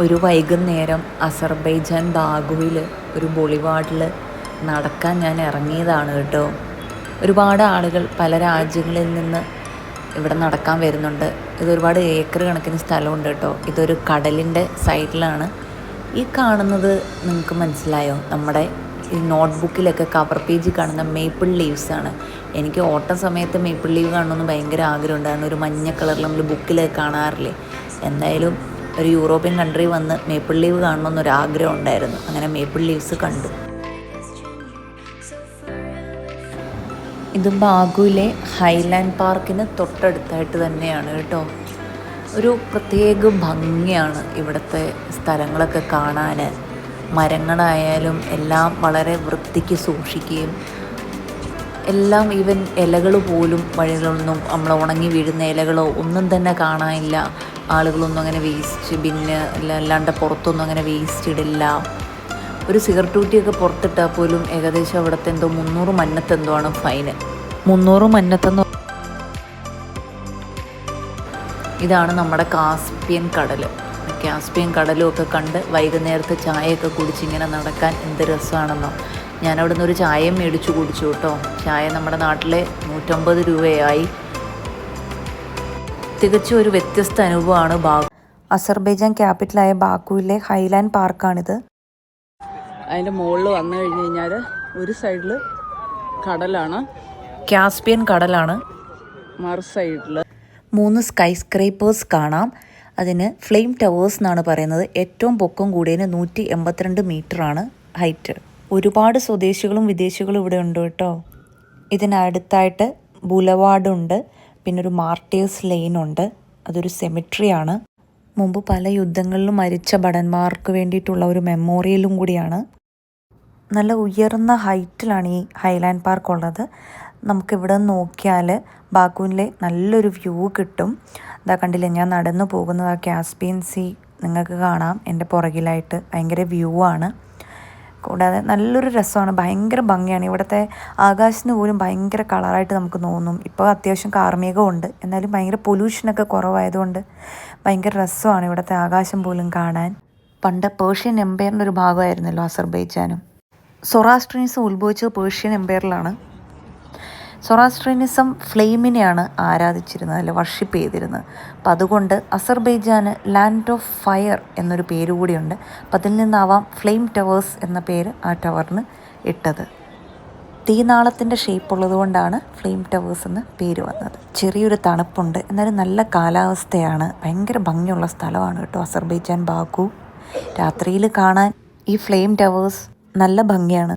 ഒരു വൈകുന്നേരം അസർബൈജാൻ ബാഗുവിൽ ഒരു ബൊളിവാർഡിൽ നടക്കാൻ ഞാൻ ഇറങ്ങിയതാണ് കേട്ടോ. ഒരുപാട് ആളുകൾ പല രാജ്യങ്ങളിൽ നിന്ന് ഇവിടെ നടക്കാൻ വരുന്നുണ്ട്. ഇതൊരുപാട് ഏക്കർ കണക്കിന് സ്ഥലമുണ്ട് കേട്ടോ. ഇതൊരു കടലിൻ്റെ സൈഡിലാണ്. ഈ കാണുന്നത് നിങ്ങൾക്ക് മനസ്സിലായോ? നമ്മുടെ ഈ നോട്ട്ബുക്കിലൊക്കെ കവർ പേജിൽ കാണുന്ന മേപ്പിൾ ലീവ്സാണ്. എനിക്ക് ഓട്ടം സമയത്ത് മേപ്പിൾ ലീവ് കാണണമെന്ന് ഭയങ്കര ആഗ്രഹമുണ്ടായിരുന്നു. ഒരു മഞ്ഞ കളറിൽ നമ്മൾ ബുക്കിലൊക്കെ കാണാറില്ലേ. എന്തായാലും ഒരു യൂറോപ്യൻ കൺട്രി വന്ന് മേപ്പിൾ ലീവ് കാണണമെന്നൊരാഗ്രഹം ഉണ്ടായിരുന്നു. അങ്ങനെ മേപ്പിൾ ലീവ്സ് കണ്ടു. ഇത് ബാഗുവിലെ ഹൈലാൻഡ് പാർക്കിന് തൊട്ടടുത്തായിട്ട് തന്നെയാണ് കേട്ടോ. ഒരു പ്രത്യേക ഭംഗിയാണ് ഇവിടുത്തെ സ്ഥലങ്ങളൊക്കെ കാണാൻ. മരങ്ങളായാലും എല്ലാം വളരെ വൃത്തിക്ക് സൂക്ഷിക്കുകയും എല്ലാം, ഈവൻ ഇലകൾ പോലും വഴികളൊന്നും നമ്മൾ ഉണങ്ങി വീഴുന്ന ഇലകളോ ഒന്നും തന്നെ കാണാനില്ല. ആളുകളൊന്നും അങ്ങനെ വേസ്റ്റ് ബിന്ന് അല്ലാണ്ട് പുറത്തൊന്നും അങ്ങനെ വേസ്റ്റ് ഇടില്ല. ഒരു സിഗരറ്റ് കുറ്റിയൊക്കെ പുറത്തിട്ടാൽ പോലും ഏകദേശം അവിടുത്തെ എന്തോ 300 മന്നത്തെന്തോ ആണ് ഫൈന്. 300 മന്നത്തെന്നോ. ഇതാണ് നമ്മുടെ കാസ്പിയൻ കടൽ. കാസ്പിയൻ കടലും ഒക്കെ കണ്ട് വൈകുന്നേരത്തെ ചായയൊക്കെ കുടിച്ചിങ്ങനെ നടക്കാൻ എന്ത് രസമാണെന്നോ. ഞാനവിടെ നിന്ന് ഒരു ചായയും മേടിച്ചു കുടിച്ചു കേട്ടോ. ചായ നമ്മുടെ നാട്ടിലെ 150 രൂപയായി. തികച്ചും ഒരു വ്യത്യസ്ത അനുഭവമാണ് ബാഗു. അസർബൈജാൻ ക്യാപിറ്റലായ ബാക്കുവിലെ ഹൈലാൻഡ് പാർക്കാണിത്. അതിൻ്റെ മുകളിൽ വന്നു കഴിഞ്ഞ് കഴിഞ്ഞാൽ ഒരു സൈഡിൽ കടലാണ്, കാസ്പിയൻ കടലാണ്. മറു സൈഡിൽ 3 സ്കൈ സ്ക്രേപ്പേഴ്സ് കാണാം. അതിന് ഫ്ലെയിം ടവേഴ്സ് എന്നാണ് പറയുന്നത്. ഏറ്റവും പൊക്കം കൂടിയതിന് 182 മീറ്ററാണ് ഹൈറ്റ്. ഒരുപാട് സ്വദേശികളും വിദേശികളും ഇവിടെ ഉണ്ട് കേട്ടോ. ഇതിനടുത്തായിട്ട് ബുലവാർഡുണ്ട്, പിന്നെ ഒരു മാർട്ടേഴ്സ് ലെയിനുണ്ട്. അതൊരു സെമിട്രിയാണ്. മുമ്പ് പല യുദ്ധങ്ങളിലും മരിച്ച ഭടന്മാർക്ക് വേണ്ടിയിട്ടുള്ള ഒരു മെമ്മോറിയലും കൂടിയാണ്. നല്ല ഉയർന്ന ഹൈറ്റിലാണ് ഈ ഹൈലാൻഡ് പാർക്ക് ഉള്ളത്. നമുക്കിവിടെ നിന്ന് നോക്കിയാൽ ബാക്കുവിലെ നല്ലൊരു വ്യൂ കിട്ടും. അതാ കണ്ടില്ലേ, ഞാൻ നടന്നു പോകുന്നത് ആ കാസ്പിയൻ സീ നിങ്ങൾക്ക് കാണാം എൻ്റെ പുറകിലായിട്ട്. ഭയങ്കര വ്യൂ ആണ്. കൂടാതെ നല്ലൊരു രസമാണ്, ഭയങ്കര ഭംഗിയാണ്. ഇവിടുത്തെ ആകാശത്തിന് പോലും ഭയങ്കര കളറായിട്ട് നമുക്ക് തോന്നും. ഇപ്പോൾ അത്യാവശ്യം കാർമേഘമുണ്ട്, എന്നാലും ഭയങ്കര പൊല്യൂഷനൊക്കെ കുറവായതുകൊണ്ട് ഭയങ്കര രസമാണ് ഇവിടുത്തെ ആകാശം പോലും കാണാൻ. പണ്ട് പേർഷ്യൻ എംപയറിൻ്റെ ഒരു ഭാഗമായിരുന്നല്ലോ അസർബൈജാനും. സൊറാസ്ട്രിയനിസം ഉത്ഭവിച്ചത് പേർഷ്യൻ എംപയറിലാണ്. സൊറാസ്ട്രിയനിസം ഫ്ലെയിമിനെയാണ് ആരാധിച്ചിരുന്നത്, അല്ലെ വർഷിപ്പ് ചെയ്തിരുന്നത്. അപ്പം അതുകൊണ്ട് അസർബൈജാന് ലാൻഡ് ഓഫ് ഫയർ എന്നൊരു പേര് കൂടിയുണ്ട്. അപ്പം അതിൽ നിന്നാവാം ഫ്ലെയിം ടവേഴ്സ് എന്ന പേര് ആ ടവറിന് ഇട്ടത്. തീനാളത്തിൻ്റെ ഷേപ്പ് ഉള്ളത് കൊണ്ടാണ് ഫ്ലെയിം ടവേഴ്സ് എന്ന് പേര് വന്നത്. ചെറിയൊരു തണുപ്പുണ്ട്, എന്നാലും നല്ല കാലാവസ്ഥയാണ്. ഭയങ്കര ഭംഗിയുള്ള സ്ഥലമാണ് കേട്ടോ അസർബൈജാൻ ബാക്കു. രാത്രിയിൽ കാണാൻ ഈ ഫ്ലെയിം ടവേഴ്സ് നല്ല ഭംഗിയാണ്.